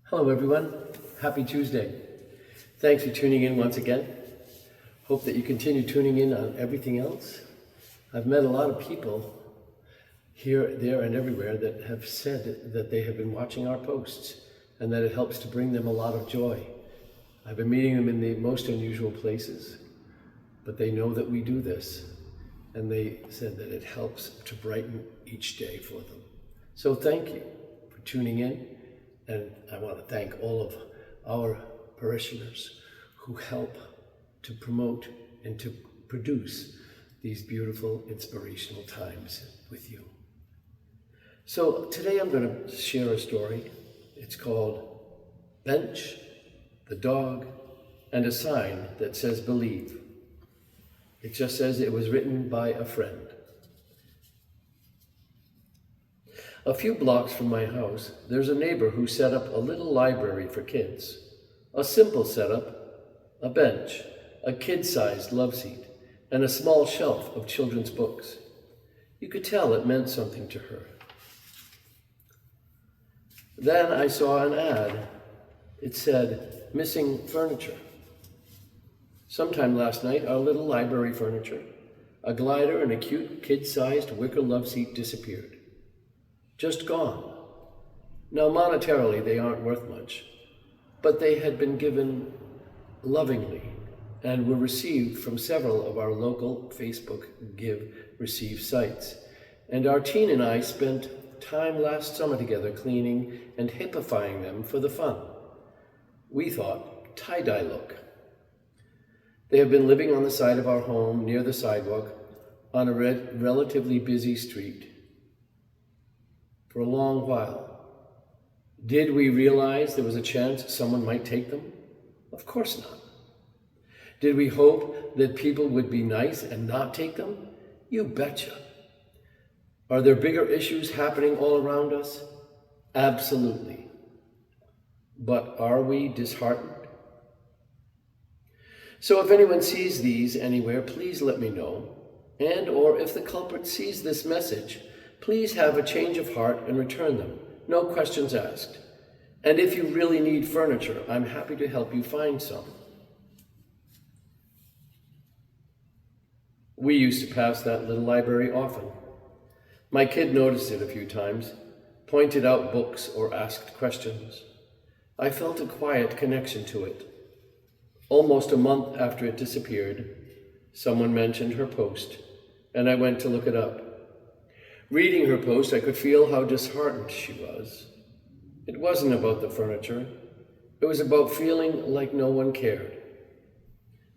Hello everyone, happy Tuesday. Thanks for tuning in once again. Hope that you continue tuning in on everything else. I've met a lot of people here, there, and everywhere that have said that they have been watching our posts and that it helps to bring them a lot of joy. I've been meeting them in the most unusual places, but they know that we do this, and they said that it helps to brighten each day for them. So thank you for tuning in. And I want to thank all of our parishioners who help to promote and to produce these beautiful, inspirational times with you. So today I'm going to share a story. It's called Bench, the Dog, and a Sign That Says Believe. It just says it was written by a friend. A few blocks from my house, there's a neighbor who set up a little library for kids. A simple setup, a bench, a kid-sized love seat, and a small shelf of children's books. You could tell it meant something to her. Then I saw an ad. It said, "Missing furniture." Sometime last night, our little library furniture, a glider and a cute kid-sized wicker love seat disappeared. Just gone. Now, monetarily, they aren't worth much, but they had been given lovingly and were received from several of our local Facebook give-receive sites. And our teen and I spent time last summer together cleaning and hippifying them for the fun. We thought, tie-dye look. They have been living on the side of our home near the sidewalk on a relatively busy street for a long while. Did we realize there was a chance someone might take them? Of course not. Did we hope that people would be nice and not take them? You betcha. Are there bigger issues happening all around us? Absolutely. But are we disheartened? So if anyone sees these anywhere, please let me know. And or if the culprit sees this message, please have a change of heart and return them. No questions asked. And if you really need furniture, I'm happy to help you find some. We used to pass that little library often. My kid noticed it a few times, pointed out books or asked questions. I felt a quiet connection to it. Almost a month after it disappeared, someone mentioned her post, and I went to look it up. Reading her post, I could feel how disheartened she was. It wasn't about the furniture. It was about feeling like no one cared.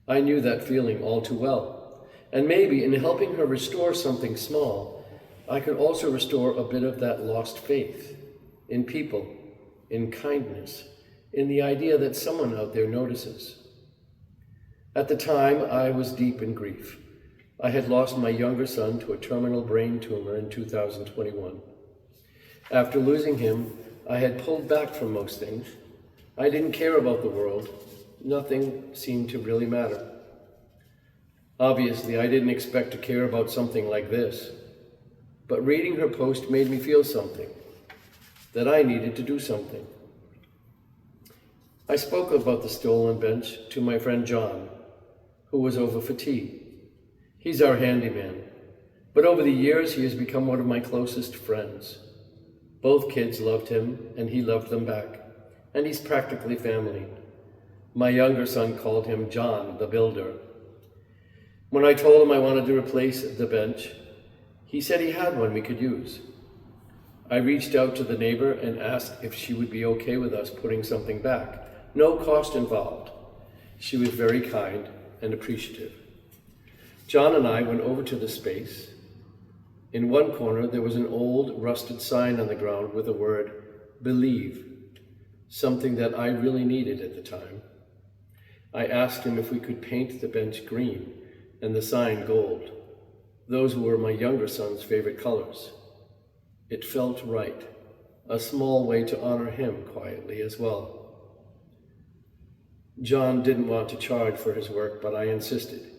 I knew that feeling all too well, and maybe in helping her restore something small, I could also restore a bit of that lost faith in people, in kindness, in the idea that someone out there notices. At the time, I was deep in grief. I had lost my younger son to a terminal brain tumor in 2021. After losing him, I had pulled back from most things. I didn't care about the world. Nothing seemed to really matter. Obviously, I didn't expect to care about something like this. But reading her post made me feel something, that I needed to do something. I spoke about the stolen bench to my friend John, who was over for tea. He's our handyman, but over the years he has become one of my closest friends. Both kids loved him, and he loved them back, and he's practically family. My younger son called him John the Builder. When I told him I wanted to replace the bench, he said he had one we could use. I reached out to the neighbor and asked if she would be okay with us putting something back. No cost involved. She was very kind and appreciative. John and I went over to the space. In one corner, there was an old, rusted sign on the ground with the word, "Believe," something that I really needed at the time. I asked him if we could paint the bench green and the sign gold. Those were my younger son's favorite colors. It felt right, a small way to honor him quietly as well. John didn't want to charge for his work, but I insisted.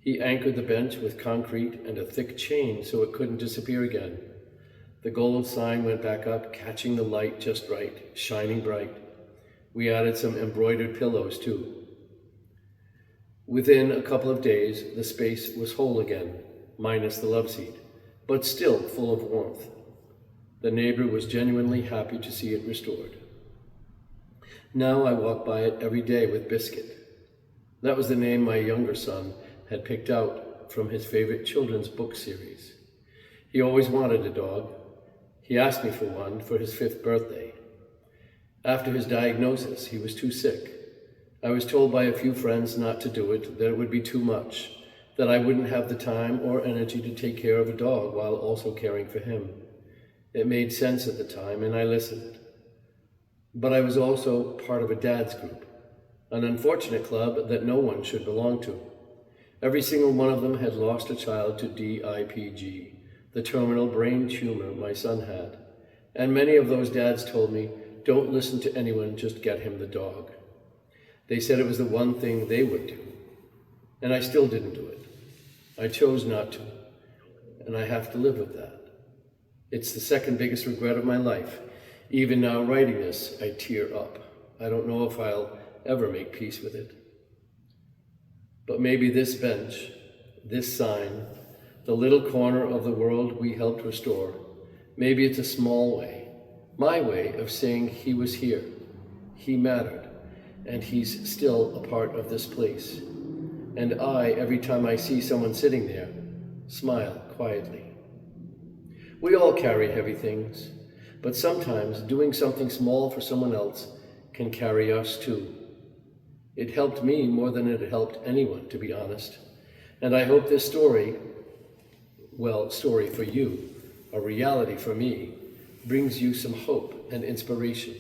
He anchored the bench with concrete and a thick chain so it couldn't disappear again. The gold sign went back up, catching the light just right, shining bright. We added some embroidered pillows too. Within a couple of days, the space was whole again, minus the love seat, but still full of warmth. The neighbor was genuinely happy to see it restored. Now I walk by it every day with Biscuit. That was the name my younger son had picked out from his favorite children's book series. He always wanted a dog. He asked me for one for his 5th birthday. After his diagnosis, he was too sick. I was told by a few friends not to do it, that it would be too much, that I wouldn't have the time or energy to take care of a dog while also caring for him. It made sense at the time, and I listened. But I was also part of a dad's group, an unfortunate club that no one should belong to. Every single one of them had lost a child to DIPG, the terminal brain tumor my son had. And many of those dads told me, don't listen to anyone, just get him the dog. They said it was the one thing they would do. And I still didn't do it. I chose not to. And I have to live with that. It's the second biggest regret of my life. Even now writing this, I tear up. I don't know if I'll ever make peace with it. But maybe this bench, this sign, the little corner of the world we helped restore, maybe it's a small way, my way of saying he was here, he mattered, and he's still a part of this place. And I, every time I see someone sitting there, smile quietly. We all carry heavy things, but sometimes doing something small for someone else can carry us too. It helped me more than it helped anyone, to be honest. And I hope this story, well, story for you, a reality for me, brings you some hope and inspiration.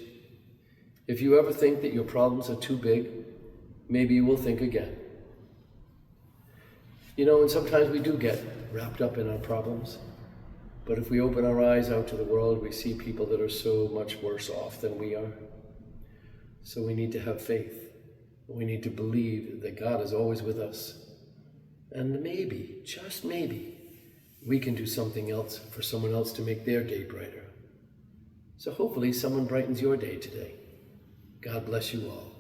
If you ever think that your problems are too big, maybe you will think again. You know, and sometimes we do get wrapped up in our problems, but if we open our eyes out to the world, we see people that are so much worse off than we are. So we need to have faith. We need to believe that God is always with us. And maybe, just maybe, we can do something else for someone else to make their day brighter. So hopefully someone brightens your day today. God bless you all.